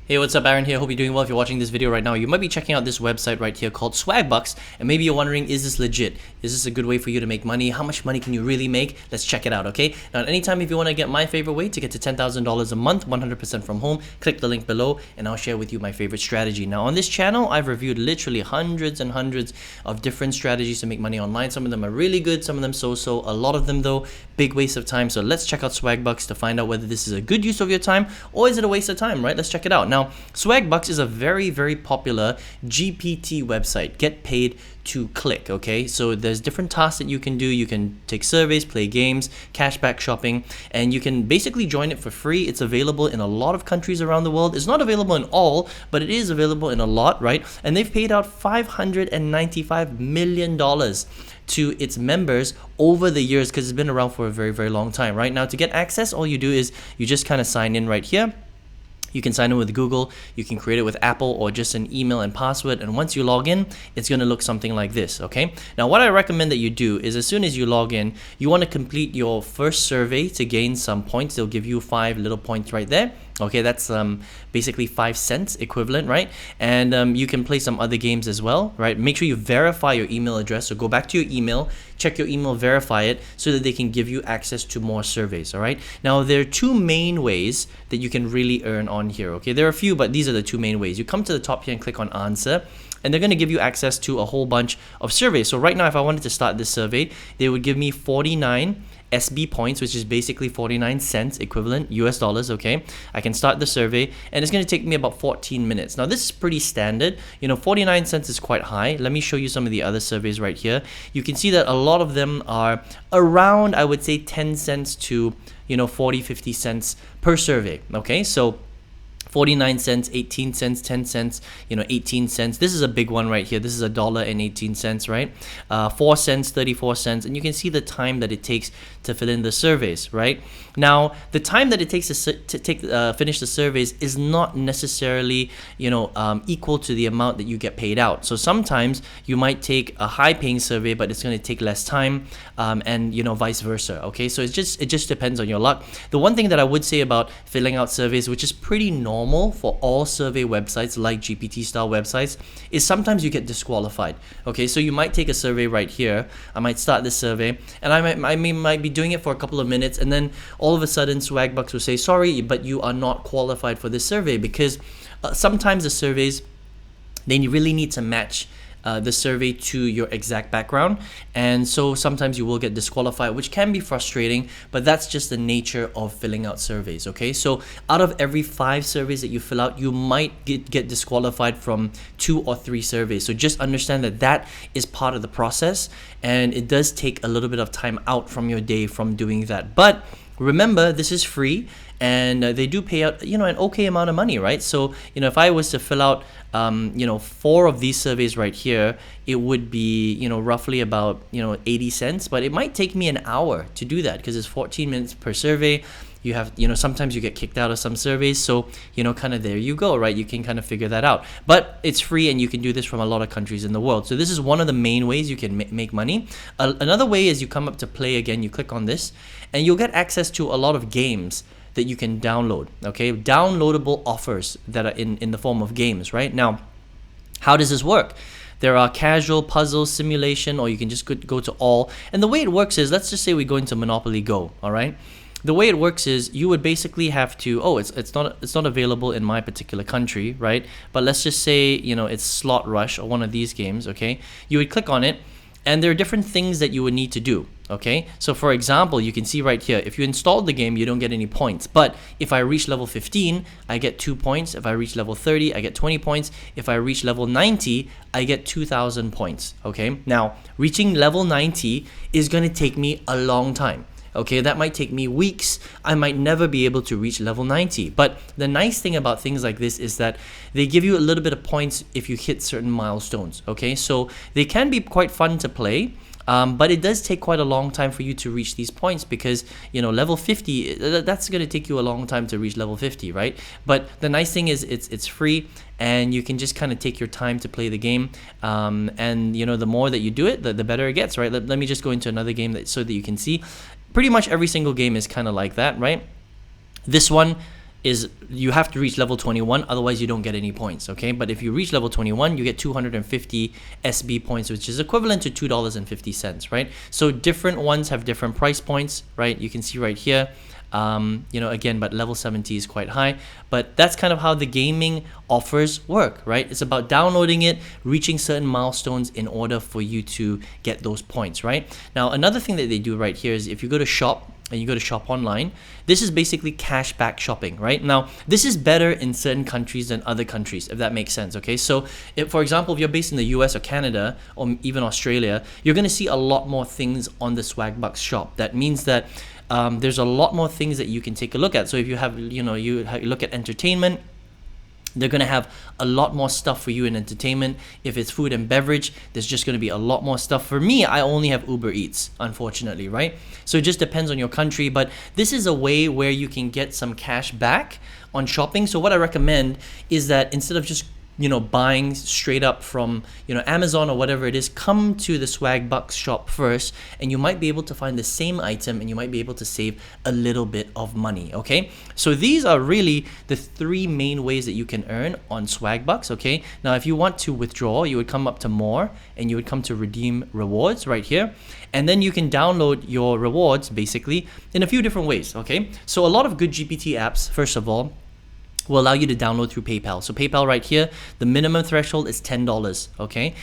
Hey, what's up? Aaron here. Hope you're doing well. If you're watching this video right now, you might be checking out this website right here called SwagBucks, and maybe you're wondering, is this legit? Is this a good way for you to make money? How much money can you really make? Let's check it out, okay? Now, at any time, if you want to get my favorite way to get to $10,000 a month, 100% from home, click the link below, and I'll share with you my favorite strategy. Now, on this channel, I've reviewed literally hundreds and hundreds of different strategies to make money online. Some of them are really good, some of them so-so. A lot of them, though, big waste of time. So let's check out SwagBucks to find out whether this is a good use of your time or is it a waste of time, right? Let's check it out. Now, SwagBucks is a very, very popular GPT website. Get paid to click, okay? So there's different tasks that you can do. You can take surveys, play games, cashback shopping, and you can basically join it for free. It's available in a lot of countries around the world. It's not available in all, but it is available in a lot, right? And they've paid out $595 million to its members over the years because it's been around for a very, very long time, right? Now, to get access, all you do is you just kind of sign in right here. You can sign in with Google, you can create it with Apple, or just an email and password, and once you log in, it's going to look something like this, okay? Now, what I recommend that you do is as soon as you log in, you want to complete your first survey to gain some points. They'll give you 5 little points right there. Okay, that's basically 5 cents equivalent, right? And you can play some other games as well, right? Make sure you verify your email address. So go back to your email, check your email, verify it so that they can give you access to more surveys, all right? Now, there are 2 main ways that you can really earn on here, okay? There are a few, but these are the 2 main ways. You come to the top here and click on answer, and they're going to give you access to a whole bunch of surveys. So right now, if I wanted to start this survey, they would give me 49 SB points, which is basically 49 cents equivalent US dollars, okay? I can start the survey and it's going to take me about 14 minutes. Now, this is pretty standard. You know, 49 cents is quite high. Let me show you some of the other surveys right here. You can see that a lot of them are around, I would say, 10 cents to, 40, 50 cents per survey, okay? So 49 cents, 18 cents, 10 cents, 18 cents. This is a big one right here. This is $1.18, right? 4 cents, 34 cents. And you can see the time that it takes to fill in the surveys, right? Now, the time that it takes to finish the surveys is not necessarily, equal to the amount that you get paid out. So sometimes you might take a high-paying survey, but it's going to take less time, and vice versa. Okay, so it just depends on your luck. The one thing that I would say about filling out surveys, which is pretty normal for all survey websites like GPT style websites, is sometimes you get disqualified. Okay, so you might take a survey right here. I might start this survey and I might be doing it for a couple of minutes, and then all of a sudden SwagBucks will say, sorry, but you are not qualified for this survey, because sometimes the surveys, they really need to match the survey to your exact background, and so sometimes you will get disqualified, which can be frustrating, but that's just the nature of filling out surveys, okay? So out of every 5 surveys that you fill out, you might get disqualified from 2 or 3 surveys. So just understand that that is part of the process, and it does take a little bit of time out from your day from doing that. But remember, this is free, and they do pay out, an okay amount of money, right? So, if I was to fill out, 4 of these surveys right here, it would be, roughly about, 80 cents, but it might take me an hour to do that because it's 14 minutes per survey. You have, sometimes you get kicked out of some surveys. So, kind of there you go, right? You can kind of figure that out. But it's free and you can do this from a lot of countries in the world. So this is one of the main ways you can make money. Another way is you come up to play again, you click on this, and you'll get access to a lot of games that you can download, okay? Downloadable offers that are in the form of games, right? Now, how does this work? There are casual, puzzle, simulation, or you can just go to all. And the way it works is, let's just say we go into Monopoly Go, all right? The way it works is you would basically have to, it's not available in my particular country, right? But let's just say, it's Slot Rush or one of these games, okay? You would click on it, and there are different things that you would need to do, okay? So for example, you can see right here, if you installed the game, you don't get any points. But if I reach level 15, I get 2 points. If I reach level 30, I get 20 points. If I reach level 90, I get 2,000 points, okay? Now, reaching level 90 is going to take me a long time. Okay, that might take me weeks. I might never be able to reach level 90. But the nice thing about things like this is that they give you a little bit of points if you hit certain milestones. Okay, so they can be quite fun to play. But it does take quite a long time for you to reach these points because, level 50, that's going to take you a long time to reach level 50, right? But the nice thing is it's free and you can just kind of take your time to play the game. And, the more that you do it, the better it gets, right? Let me just go into another game so that you can see. Pretty much every single game is kind of like that, right? This one, is you have to reach level 21, otherwise you don't get any points, okay? But if you reach level 21, you get 250 SB points, which is equivalent to $2.50, right? So different ones have different price points, right? You can see right here, you know, again, but level 70 is quite high, but that's kind of how the gaming offers work, right? It's about downloading it, reaching certain milestones in order for you to get those points, right? Now, another thing that they do right here is if you go to shop, and you go to shop online, this is basically cashback shopping, right? Now, this is better in certain countries than other countries, if that makes sense, okay? So, if, for example, if you're based in the US or Canada, or even Australia, you're gonna see a lot more things on the SwagBucks shop. That means that there's a lot more things that you can take a look at. So if you have, you know, you look at entertainment, they're going to have a lot more stuff for you in entertainment. If it's food and beverage, there's just going to be a lot more stuff. For me, I only have Uber Eats, unfortunately, right? So it just depends on your country, but this is a way where you can get some cash back on shopping. So what I recommend is that instead of just, you know, buying straight up from, you know, Amazon or whatever it is, come to the SwagBucks shop first, and you might be able to find the same item and you might be able to save a little bit of money, okay? So these are really the three main ways that you can earn on SwagBucks, okay? Now, if you want to withdraw, you would come up to more and you would come to redeem rewards right here. And then you can download your rewards basically in a few different ways, okay? So a lot of good GPT apps, first of all, will allow you to download through PayPal. So PayPal right here, the minimum threshold is $10, okay?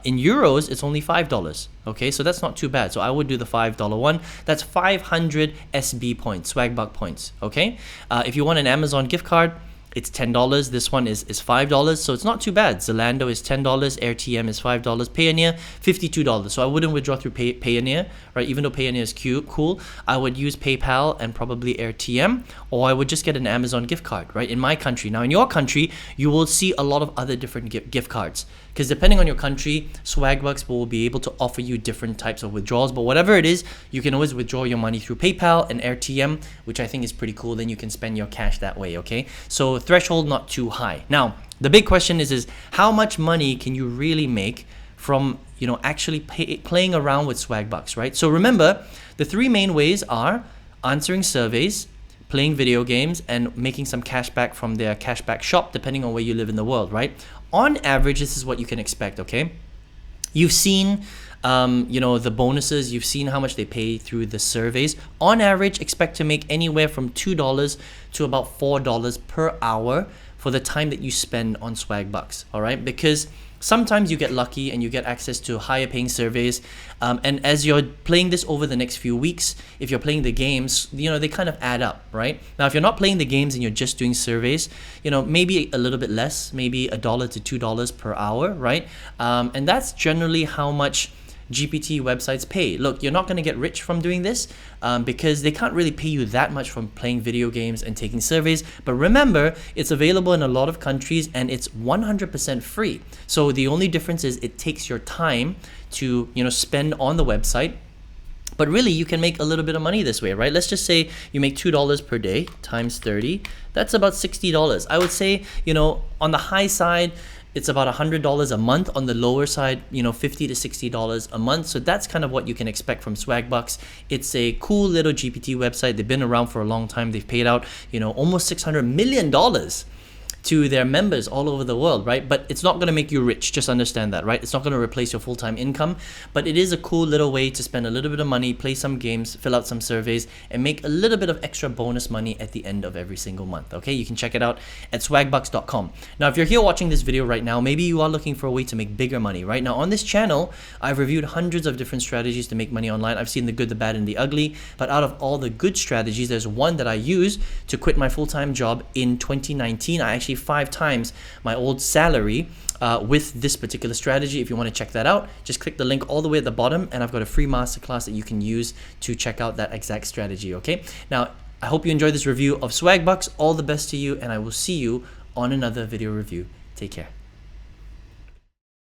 In euros, it's only $5, okay? So that's not too bad. So I would do the $5 one. That's 500 SB points, SwagBuck points, okay? If you want an Amazon gift card, it's $10. This one is $5, so it's not too bad. Zalando is $10, AirTM is $5, Payoneer $52. So I wouldn't withdraw through Payoneer, right? Even though Payoneer is cool, I would use PayPal and probably AirTM, or I would just get an Amazon gift card, right? In my country. Now, in your country, you will see a lot of other different gift cards, because depending on your country, SwagBucks will be able to offer you different types of withdrawals. But whatever it is, you can always withdraw your money through PayPal and AirTM, which I think is pretty cool. Then you can spend your cash that way, okay? So threshold not too high. Now, the big question is how much money can you really make from, you know, actually playing around with SwagBucks, right? So remember, the three main ways are answering surveys, playing video games, and making some cash back from their cashback shop, depending on where you live in the world, right? On average, this is what you can expect, okay? You've seen, you know, the bonuses, you've seen how much they pay through the surveys. On average, expect to make anywhere from $2 to about $4 per hour for the time that you spend on SwagBucks, all right? Because sometimes you get lucky and you get access to higher paying surveys. And as you're playing this over the next few weeks, if you're playing the games, you know, they kind of add up, right? Now, if you're not playing the games and you're just doing surveys, you know, maybe a little bit less, maybe $1 to $2 per hour, right? And that's generally how much GPT websites pay. Look, you're not going to get rich from doing this because they can't really pay you that much from playing video games and taking surveys. But remember, it's available in a lot of countries and it's 100% free. So the only difference is it takes your time to, you know, spend on the website. But really, you can make a little bit of money this way, right? Let's just say you make $2 per day times 30. That's about $60. I would say, you know, on the high side, it's about $100 a month. On the lower side, you know, $50 to $60 a month. So that's kind of what you can expect from SwagBucks. It's a cool little GPT website. They've been around for a long time. They've paid out, you know, almost $600 million to their members all over the world, right? But it's not going to make you rich, just understand that, right? It's not going to replace your full-time income, but it is a cool little way to spend a little bit of money, play some games, fill out some surveys, and make a little bit of extra bonus money at the end of every single month, okay? You can check it out at swagbucks.com. Now, if you're here watching this video right now, maybe you are looking for a way to make bigger money, right? Now, on this channel, I've reviewed hundreds of different strategies to make money online. I've seen the good, the bad, and the ugly, but out of all the good strategies, there's one that I used to quit my full-time job in 2019. I actually 5 times my old salary with this particular strategy. If you want to check that out, just click the link all the way at the bottom, and I've got a free masterclass that you can use to check out that exact strategy, okay? Now, I hope you enjoyed this review of SwagBucks. All the best to you, and I will see you on another video review. Take care.